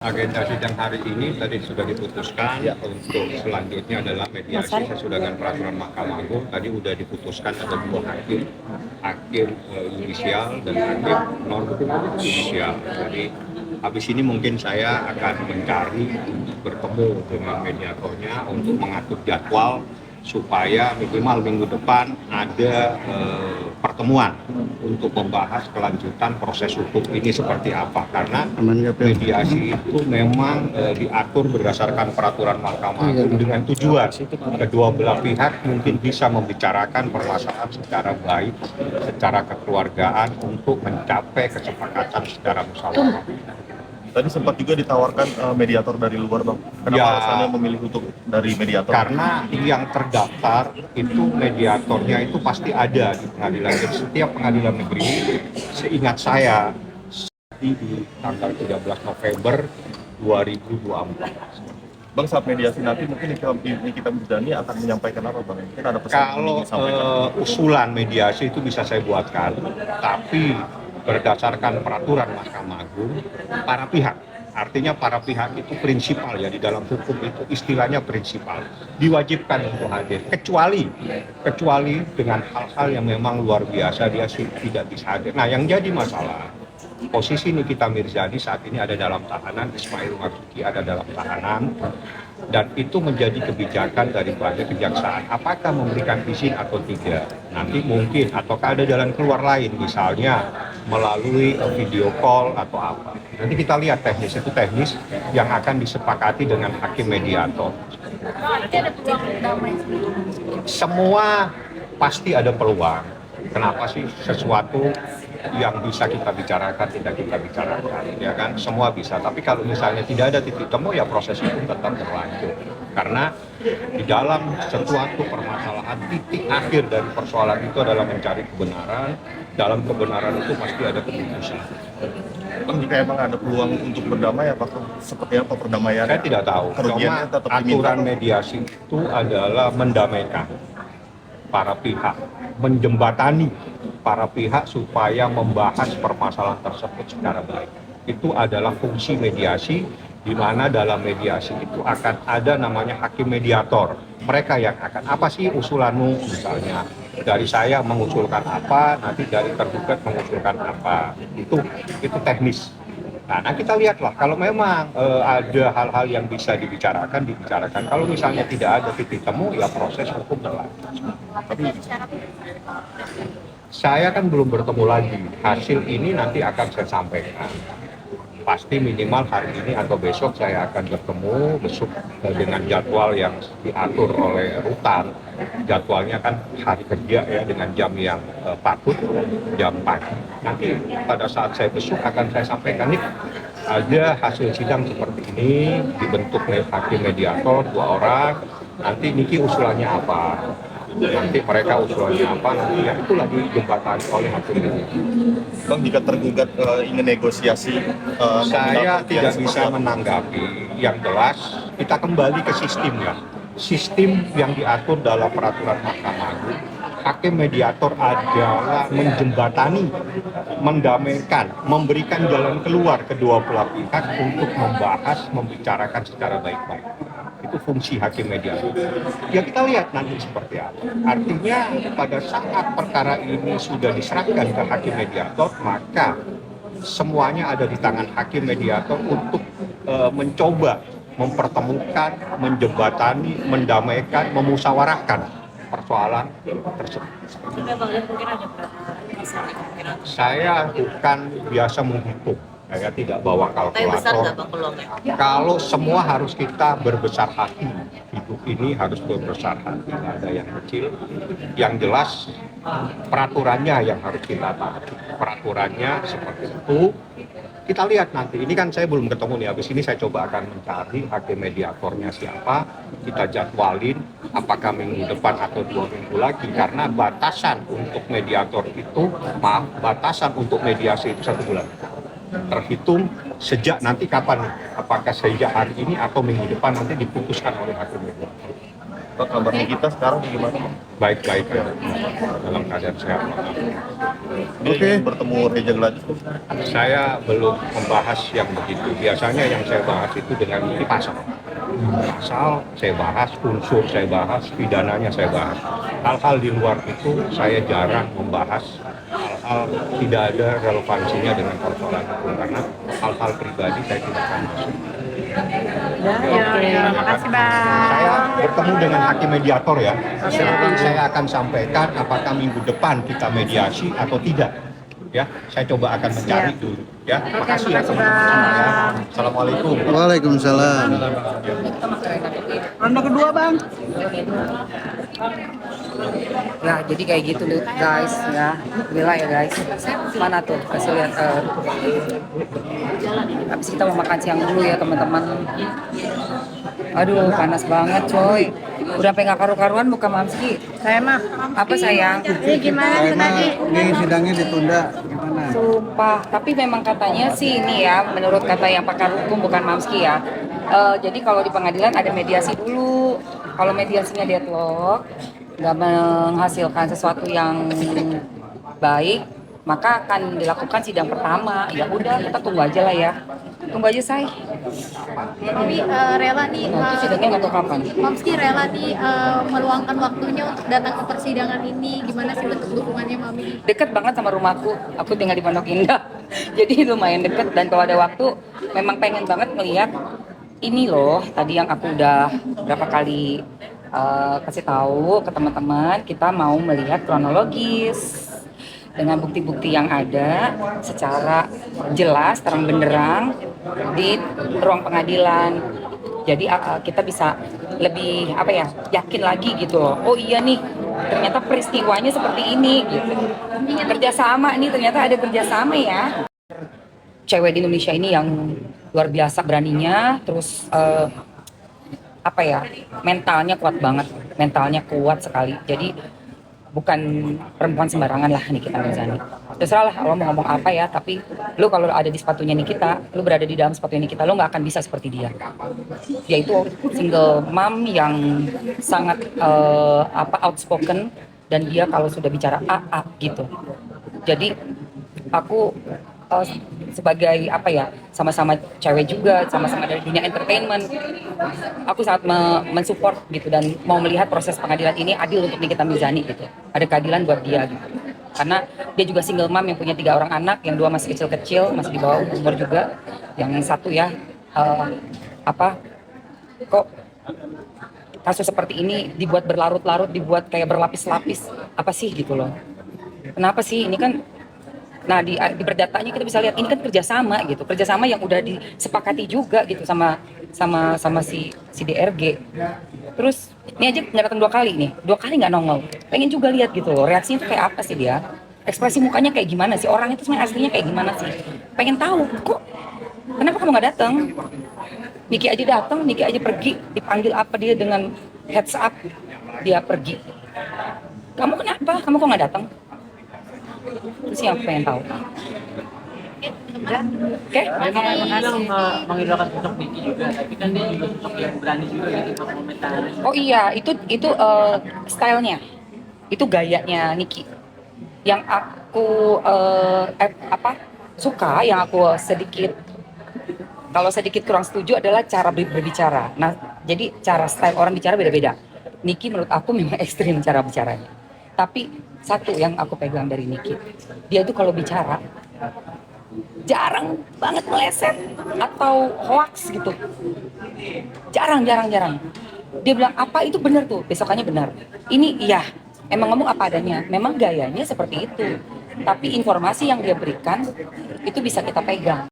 Agenda sidang hari ini tadi sudah diputuskan untuk selanjutnya adalah mediasi sesuai dengan peraturan Mahkamah Agung. Tadi sudah diputuskan ada dua hakim yudisial dan hakim non yudisial. Jadi habis ini mungkin saya akan mencari untuk bertemu dengan mediatornya untuk mengatur jadwal supaya minimal minggu depan ada pertemuan untuk membahas kelanjutan proses hukum ini seperti apa, karena mediasi itu memang diatur berdasarkan peraturan Mahkamah Agung dengan tujuan kedua belah pihak mungkin bisa membicarakan permasalahan secara baik, secara kekeluargaan untuk mencapai kesepakatan secara musyawarah. Tadi sempat juga ditawarkan mediator dari luar, Bang. Kenapa alasannya memilih untuk dari mediator? Karena yang terdaftar itu mediatornya itu pasti ada di pengadilan. Jadi setiap pengadilan negeri, seingat saya, di tanggal 13 November 2024. Bang, saat mediasi nanti mungkin Nikita Mirzani akan menyampaikan apa, Bang? Mungkin ada pesan kalau usulan mediasi itu bisa saya buatkan, tapi berdasarkan peraturan Mahkamah Agung, para pihak, artinya para pihak itu prinsipal ya, di dalam hukum itu istilahnya prinsipal, diwajibkan untuk hadir, kecuali dengan hal-hal yang memang luar biasa dia tidak bisa hadir. Nah, yang jadi masalah, posisi Nikita Mirzani saat ini ada dalam tahanan, Ismail Marzuki ada dalam tahanan, dan itu menjadi kebijakan daripada kejaksaan. Apakah memberikan izin atau tidak? Nanti mungkin, ataukah ada jalan keluar lain, misalnya melalui video call atau apa. Nanti kita lihat teknis, itu teknis yang akan disepakati dengan hakim mediator. Nanti ada peluang damai. Semua pasti ada peluang. Kenapa sih sesuatu yang bisa kita bicarakan tidak kita bicarakan, ya kan? Semua bisa, tapi kalau misalnya tidak ada titik temu ya proses itu tetap berlanjut, karena di dalam suatu permasalahan titik akhir dari persoalan itu adalah mencari kebenaran. Dalam kebenaran itu pasti ada keputusan. Bang, jika emang ada peluang untuk berdamai, apakah seperti apa perdamaian? Saya tidak tahu, cuma aturan mediasi itu adalah mendamaikan para pihak, menjembatani para pihak supaya membahas permasalahan tersebut secara baik. Itu adalah fungsi mediasi, di mana dalam mediasi itu akan ada namanya hakim mediator. Mereka yang akan, apa sih usulanmu misalnya, dari saya mengusulkan apa, nanti dari tergugat mengusulkan apa, itu teknis. Nah, kita lihatlah, kalau memang ada hal-hal yang bisa dibicarakan. Kalau misalnya tidak ada titik temu, ya proses hukum berlanjut. Tapi saya kan belum bertemu lagi. Hasil ini nanti akan saya sampaikan. Pasti minimal hari ini atau besok saya akan bertemu, besok dengan jadwal yang diatur oleh rutan. Jadwalnya kan hari kerja ya, dengan jam yang patut, jam pagi. Nanti pada saat saya besok akan saya sampaikan, nih ada hasil sidang seperti ini, dibentuk hakim mediator 2 orang, nanti Niki usulannya apa. Nanti mereka usulannya apa, nanti ya itulah dijembatani oleh hakim ini. Bang, jika tergugat ingin negosiasi, saya tidak bisa menanggapi. Yang jelas kita kembali ke sistem ya. Sistem yang diatur dalam peraturan Mahkamah Agung, hakim mediator adalah menjembatani, mendamaikan, memberikan jalan keluar kedua belah pihak untuk membahas, membicarakan secara baik-baik. Itu fungsi hakim mediator. Ya kita lihat nanti seperti apa. Artinya pada saat perkara ini sudah diserahkan ke hakim mediator, maka semuanya ada di tangan hakim mediator untuk mencoba mempertemukan, menjembatani, mendamaikan, memusyawarahkan persoalan tersebut. Saya bukan biasa menghitung. Saya tidak bawa kalkulator. Kalau semua harus kita berbesar hati, hidup ini harus berbesar hati, tidak ada yang kecil. Yang jelas peraturannya yang harus kita taati. Peraturannya seperti itu. Kita lihat nanti. Ini kan saya belum ketemu nih. Habis ini saya coba akan mencari hakim mediatornya siapa. Kita jadwalin apakah minggu depan atau 2 minggu lagi. Karena batasan untuk mediator itu, batasan untuk mediasi itu 1 bulan. Terhitung sejak nanti kapan nih, apakah sejak hari ini atau minggu depan nanti diputuskan oleh hakim mediator. Kabarnya kita sekarang bagaimana? Baik-baik ya, dalam keadaan sehat. Dia ingin bertemu Reza Gladys. Saya belum membahas yang begitu. Biasanya yang saya bahas itu dengan ini pasal. Pasal saya bahas, unsur saya bahas, pidananya saya bahas. Hal-hal di luar itu saya jarang membahas hal-hal tidak ada relevansinya dengan persoalan hukum karena hal-hal pribadi saya tidak akan masuk. Makasih Bang. Saya bertemu dengan hakim mediator ya. Nanti saya akan sampaikan apakah minggu depan kita mediasi atau tidak. Ya, saya coba akan mencari dulu. Ya, makasih ya teman-teman semua ya. Assalamualaikum. Waalaikumsalam. Ronde kedua, Bang. Ya, jadi kayak gitu guys ya. Bila ya guys. Mana tuh? Kasih lihat. Habis kita mau makan siang dulu ya teman-teman. Aduh, panas banget coy. Udah sampai nggak karu-karuan muka Mamski. Saya mah. Apa sayang? Jadi gimana tuh tadi? Ini sidangnya ditunda gimana? Sumpah, tapi memang katanya sih ini ya, menurut kata yang pakar hukum bukan Mamski ya. Jadi kalau di pengadilan ada mediasi dulu. Kalau mediasinya deadlock, nggak menghasilkan sesuatu yang baik, maka akan dilakukan sidang pertama. Ya udah, kita tunggu aja lah ya. Tunggu aja say. Mami rela nih. Nah, itu sidangnya nggak tahu kapan. Mamski rela nih meluangkan waktunya untuk datang ke persidangan ini. Gimana sih bentuk dukungannya Mami? Deket banget sama rumahku, aku tinggal di Pondok Indah. Jadi lumayan deket dan kalau ada waktu memang pengen banget melihat ini loh. Tadi yang aku udah berapa kali kasih tahu ke teman-teman, kita mau melihat kronologis dengan bukti-bukti yang ada secara jelas, terang benderang di ruang pengadilan. Jadi kita bisa lebih apa ya, yakin lagi gitu loh. Oh iya nih, ternyata peristiwanya seperti ini gitu. Kerjasama nih, ternyata ada kerjasama ya. Cewek di Indonesia ini yang luar biasa beraninya, terus apa ya, mentalnya kuat banget, mentalnya kuat sekali. Jadi bukan perempuan sembarangan lah Nikita Mirzani. Terserah lah lo mau ngomong apa ya, tapi lo kalau ada di sepatunya Nikita, lo berada di dalam sepatunya Nikita, lo nggak akan bisa seperti dia. Dia itu single mom yang sangat outspoken, dan dia kalau sudah bicara gitu. Jadi aku sebagai apa ya, sama-sama cewek juga, sama-sama dari dunia entertainment, aku sangat mensupport gitu dan mau melihat proses pengadilan ini adil untuk Nikita Mirzani gitu, ada keadilan buat dia gitu. Karena dia juga single mom yang punya 3 orang anak, yang 2 masih kecil-kecil, masih di bawah umur juga, yang satu ya kok kasus seperti ini dibuat berlarut-larut, dibuat kayak berlapis-lapis, apa sih gitu loh, kenapa sih ini kan. Nah di perdatanya kita bisa lihat ini kan kerjasama gitu, kerjasama yang udah disepakati juga gitu sama si DRG. Terus ini aja nggak datang 2 kali nih, 2 kali nggak nongol. Pengen juga lihat gitu loh, reaksinya tuh kayak apa sih dia, ekspresi mukanya kayak gimana sih, orang itu sebenarnya aslinya kayak gimana sih. Pengen tahu kok kenapa kamu nggak datang. Niki aja datang, Niki aja pergi, dipanggil apa dia dengan heads up dia pergi. Kamu kenapa? Kamu kok nggak datang? Itu sih yang aku pengen tahu. Oke? Kadang mengidolakan sosok Niki juga, tapi kan dia juga sosok yang berani juga gitu untuk komentari. Oh iya, itu stylenya, itu gayanya Niki. Yang aku suka, yang aku kalau sedikit kurang setuju adalah cara berbicara. Nah, jadi cara style orang bicara beda-beda. Niki menurut aku memang ekstrim cara bicaranya. Tapi satu yang aku pegang dari Niki, dia tuh kalau bicara jarang banget meleset atau hoax gitu. Jarang. Dia bilang apa itu benar tuh, besokannya benar. Ini iya, emang ngomong apa adanya. Memang gayanya seperti itu. Tapi informasi yang dia berikan itu bisa kita pegang.